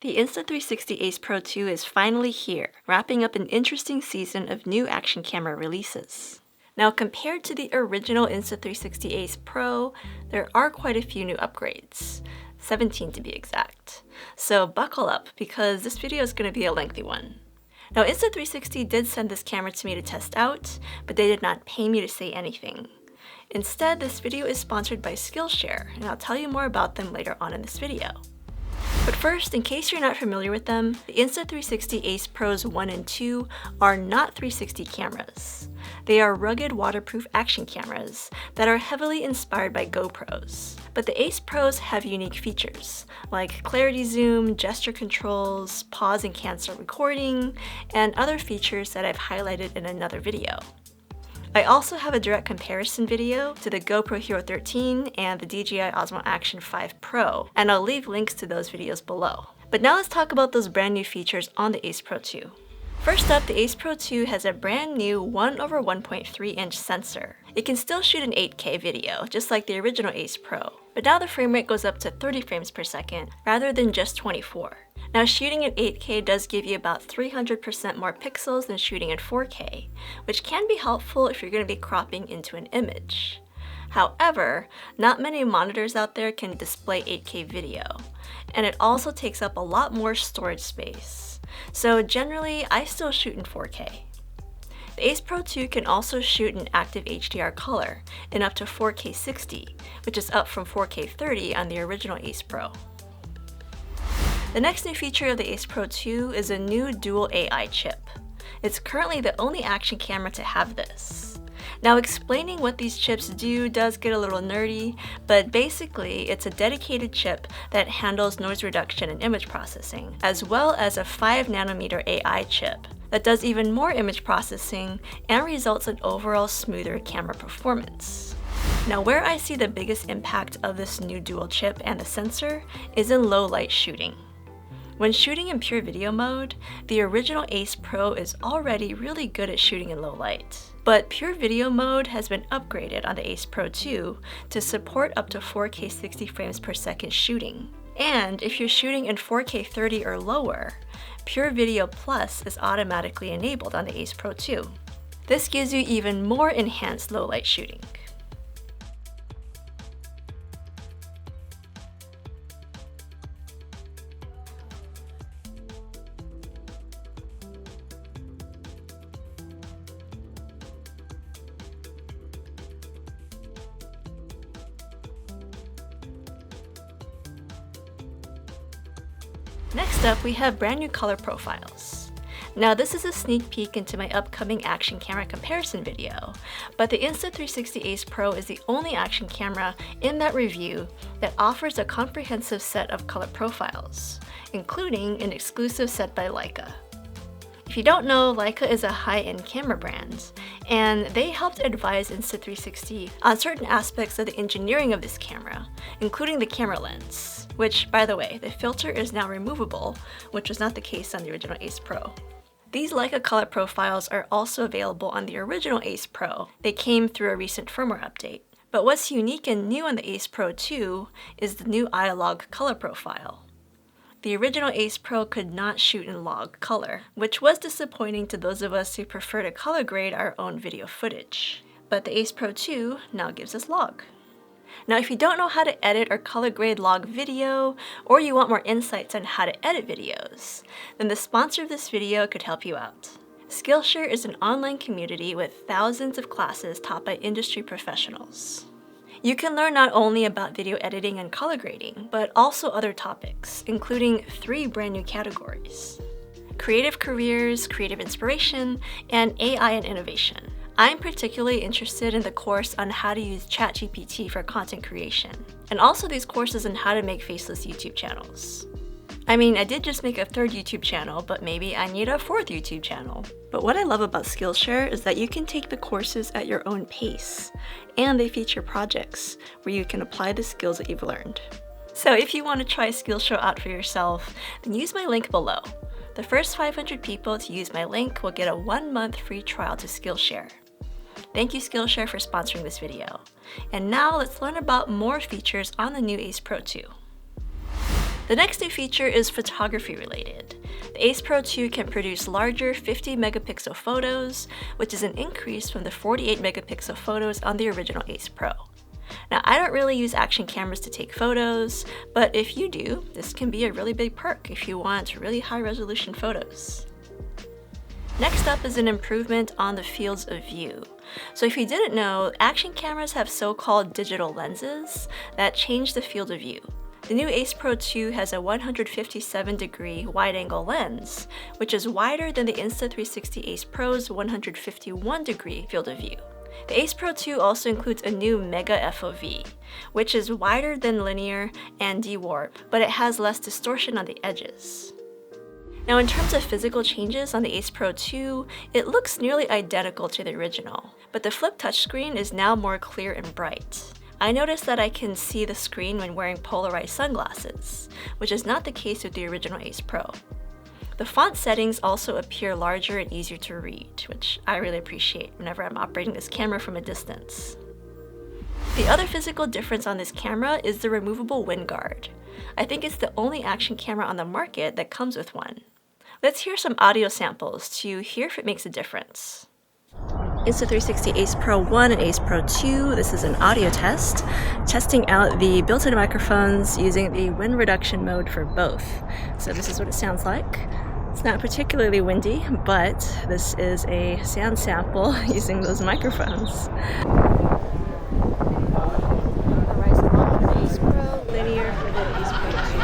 The Insta360 Ace Pro 2 is finally here, wrapping up an interesting season of new action camera releases. Now, compared to the original Insta360 Ace Pro, there are quite a few new upgrades, 17 to be exact. So buckle up, because this video is going to be a lengthy one. Now, Insta360 did send this camera to me to test out, but they did not pay me to say anything. Instead, this video is sponsored by Skillshare, and I'll tell you more about them later on in this video. But first, in case you're not familiar with them, the Insta360 Ace Pros 1 and 2 are not 360 cameras. They are rugged waterproof action cameras that are heavily inspired by GoPros. But the Ace Pros have unique features, like clarity zoom, gesture controls, pause and cancel recording, and other features that I've highlighted in another video. I also have a direct comparison video to the GoPro Hero 13 and the DJI Osmo Action 5 Pro, and I'll leave links to those videos below. But now let's talk about those brand new features on the Ace Pro 2. First up, the Ace Pro 2 has a brand new 1/1.3 inch sensor. It can still shoot an 8K video, just like the original Ace Pro, but now the frame rate goes up to 30 frames per second rather than just 24. Now, shooting at 8K does give you about 300% more pixels than shooting at 4K, which can be helpful if you're going to be cropping into an image. However, not many monitors out there can display 8K video, and it also takes up a lot more storage space. So generally, I still shoot in 4K. The Ace Pro 2 can also shoot in active HDR color in up to 4K 60, which is up from 4K 30 on the original Ace Pro. The next new feature of the Ace Pro 2 is a new dual AI chip. It's currently the only action camera to have this. Now, explaining what these chips do does get a little nerdy, but basically it's a dedicated chip that handles noise reduction and image processing, as well as a 5nm AI chip that does even more image processing and results in overall smoother camera performance. Now, where I see the biggest impact of this new dual chip and the sensor is in low light shooting. When shooting in pure video mode, the original Ace Pro is already really good at shooting in low light. But pure video mode has been upgraded on the Ace Pro 2 to support up to 4K 60 frames per second shooting. And if you're shooting in 4K 30 or lower, Pure Video Plus is automatically enabled on the Ace Pro 2. This gives you even more enhanced low light shooting. Next up, we have brand new color profiles. Now, this is a sneak peek into my upcoming action camera comparison video, but the Insta360 Ace Pro is the only action camera in that review that offers a comprehensive set of color profiles, including an exclusive set by Leica. If you don't know, Leica is a high-end camera brand, and they helped advise Insta360 on certain aspects of the engineering of this camera, including the camera lens, which, by the way, the filter is now removable, which was not the case on the original Ace Pro. These Leica color profiles are also available on the original Ace Pro. They came through a recent firmware update. But what's unique and new on the Ace Pro 2 is the new iLog color profile. The original Ace Pro could not shoot in log color, which was disappointing to those of us who prefer to color grade our own video footage. But the Ace Pro 2 now gives us log. Now, if you don't know how to edit or color grade log video, or you want more insights on how to edit videos, then the sponsor of this video could help you out. Skillshare is an online community with thousands of classes taught by industry professionals. You can learn not only about video editing and color grading, but also other topics, including 3 brand new categories: creative careers, creative inspiration, and AI and innovation. I'm particularly interested in the course on how to use ChatGPT for content creation, and also these courses on how to make faceless YouTube channels. I mean, I did just make a 3rd YouTube channel, but maybe I need a 4th YouTube channel. But what I love about Skillshare is that you can take the courses at your own pace, and they feature projects where you can apply the skills that you've learned. So if you want to try Skillshare out for yourself, then use my link below. The first 500 people to use my link will get a 1-month free trial to Skillshare. Thank you, Skillshare, for sponsoring this video. And now let's learn about more features on the new Ace Pro 2. The next new feature is photography related. The Ace Pro 2 can produce larger 50 megapixel photos, which is an increase from the 48 megapixel photos on the original Ace Pro. Now, I don't really use action cameras to take photos, but if you do, this can be a really big perk if you want really high resolution photos. Next up is an improvement on the fields of view. So if you didn't know, action cameras have so-called digital lenses that change the field of view. The new Ace Pro 2 has a 157-degree wide-angle lens, which is wider than the Insta360 Ace Pro's 151-degree field of view. The Ace Pro 2 also includes a new Mega FOV, which is wider than linear and de-warp, but it has less distortion on the edges. Now, in terms of physical changes on the Ace Pro 2, it looks nearly identical to the original, but the flip touchscreen is now more clear and bright. I noticed that I can see the screen when wearing polarized sunglasses, which is not the case with the original Ace Pro. The font settings also appear larger and easier to read, which I really appreciate whenever I'm operating this camera from a distance. The other physical difference on this camera is the removable wind guard. I think it's the only action camera on the market that comes with one. Let's hear some audio samples to hear if it makes a difference. Insta360 Ace Pro 1 and Ace Pro 2, this is an audio test, testing out the built-in microphones using the wind reduction mode for both. So this is what it sounds like. It's not particularly windy, but this is a sound sample using those microphones. Horizon for the Ace Pro, linear for the Ace Pro 2.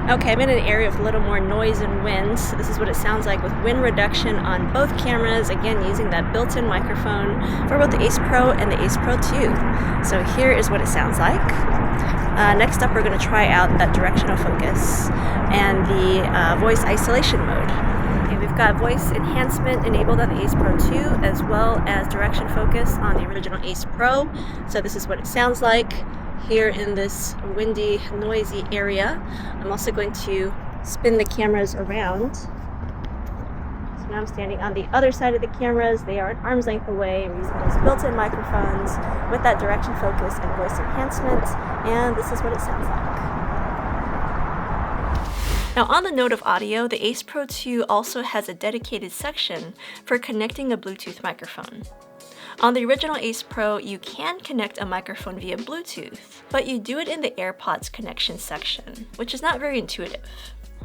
Okay, I'm in an area with a little more noise and wind. So this is what it sounds like with wind reduction on both cameras, again using that built-in microphone for both the Ace Pro and the Ace Pro 2. So here is what it sounds like. Next up, we're going to try out that directional focus and the voice isolation mode. Okay, we've got voice enhancement enabled on the Ace Pro 2 as well as direction focus on the original Ace Pro. So this is what it sounds like here in this windy, noisy area. I'm also going to spin the cameras around. So now I'm standing on the other side of the cameras. They are an arm's length away. We're using those built-in microphones with that direction focus and voice enhancement. And this is what it sounds like. Now, on the note of audio, the Ace Pro 2 also has a dedicated section for connecting a Bluetooth microphone. On the original Ace Pro, you can connect a microphone via Bluetooth, but you do it in the AirPods connection section, which is not very intuitive.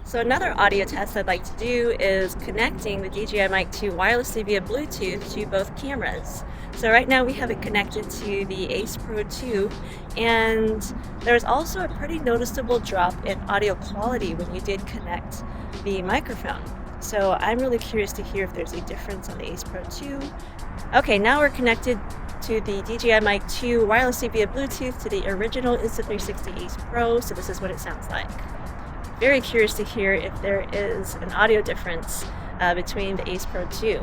So another audio test I'd like to do is connecting the DJI Mic 2 wirelessly via Bluetooth to both cameras. So right now we have it connected to the Ace Pro 2, and there's also a pretty noticeable drop in audio quality when you did connect the microphone. So I'm really curious to hear if there's a difference on the Ace Pro 2. Okay, now we're connected to the DJI Mic 2 wirelessly via Bluetooth to the original Insta360 Ace Pro, so this is what it sounds like. Very curious to hear if there is an audio difference between the Ace Pro 2.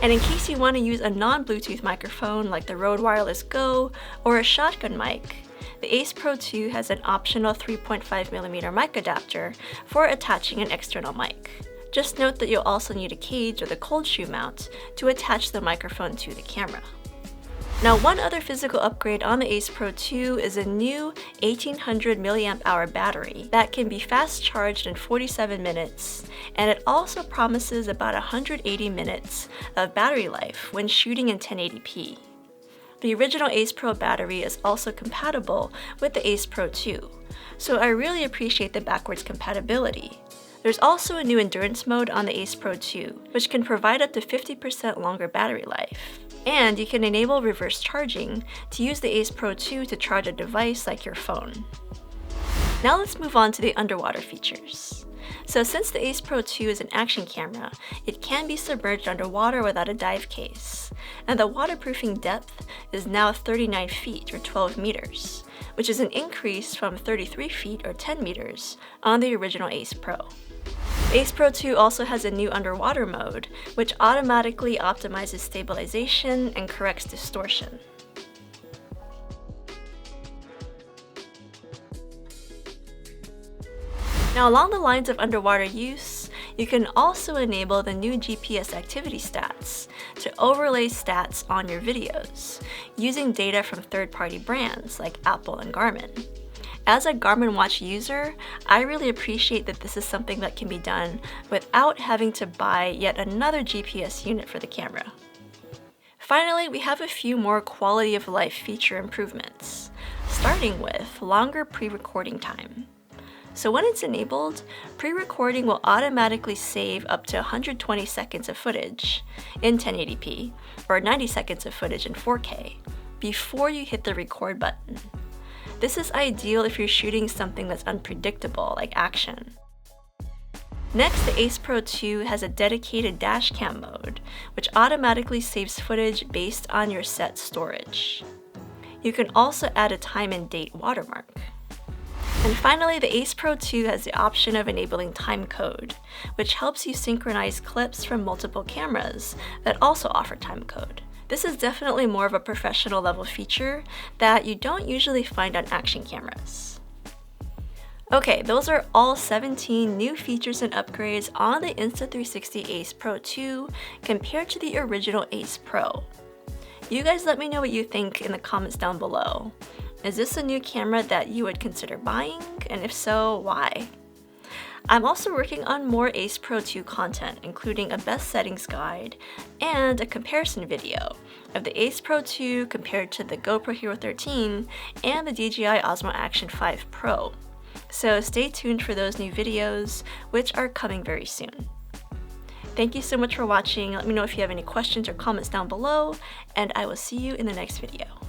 And in case you want to use a non-Bluetooth microphone like the Rode Wireless Go or a shotgun mic, the Ace Pro 2 has an optional 3.5mm mic adapter for attaching an external mic. Just note that you'll also need a cage or the cold shoe mount to attach the microphone to the camera. Now, one other physical upgrade on the Ace Pro 2 is a new 1800 mAh battery that can be fast charged in 47 minutes, and it also promises about 180 minutes of battery life when shooting in 1080p. The original Ace Pro battery is also compatible with the Ace Pro 2, so I really appreciate the backwards compatibility. There's also a new endurance mode on the Ace Pro 2, which can provide up to 50% longer battery life. And you can enable reverse charging to use the Ace Pro 2 to charge a device like your phone. Now let's move on to the underwater features. So since the Ace Pro 2 is an action camera, it can be submerged underwater without a dive case. And the waterproofing depth is now 39 feet or 12 meters, which is an increase from 33 feet or 10 meters on the original Ace Pro. Ace Pro 2 also has a new underwater mode, which automatically optimizes stabilization and corrects distortion. Now, along the lines of underwater use, you can also enable the new GPS activity stats to overlay stats on your videos. using data from third-party brands like Apple and Garmin. As a Garmin watch user, I really appreciate that this is something that can be done without having to buy yet another GPS unit for the camera. Finally, we have a few more quality of life feature improvements, starting with longer pre-recording time. So when it's enabled, pre-recording will automatically save up to 120 seconds of footage in 1080p or 90 seconds of footage in 4K before you hit the record button. This is ideal if you're shooting something that's unpredictable, like action. Next, the Ace Pro 2 has a dedicated dash cam mode, which automatically saves footage based on your set storage. You can also add a time and date watermark. And finally, the Ace Pro 2 has the option of enabling timecode, which helps you synchronize clips from multiple cameras that also offer timecode. This is definitely more of a professional level feature that you don't usually find on action cameras. Okay, those are all 17 new features and upgrades on the Insta360 Ace Pro 2 compared to the original Ace Pro. You guys let me know what you think in the comments down below. Is this a new camera that you would consider buying? And if so, why? I'm also working on more Ace Pro 2 content, including a best settings guide and a comparison video of the Ace Pro 2 compared to the GoPro Hero 13 and the DJI Osmo Action 5 Pro. So stay tuned for those new videos, which are coming very soon. Thank you so much for watching. Let me know if you have any questions or comments down below, and I will see you in the next video.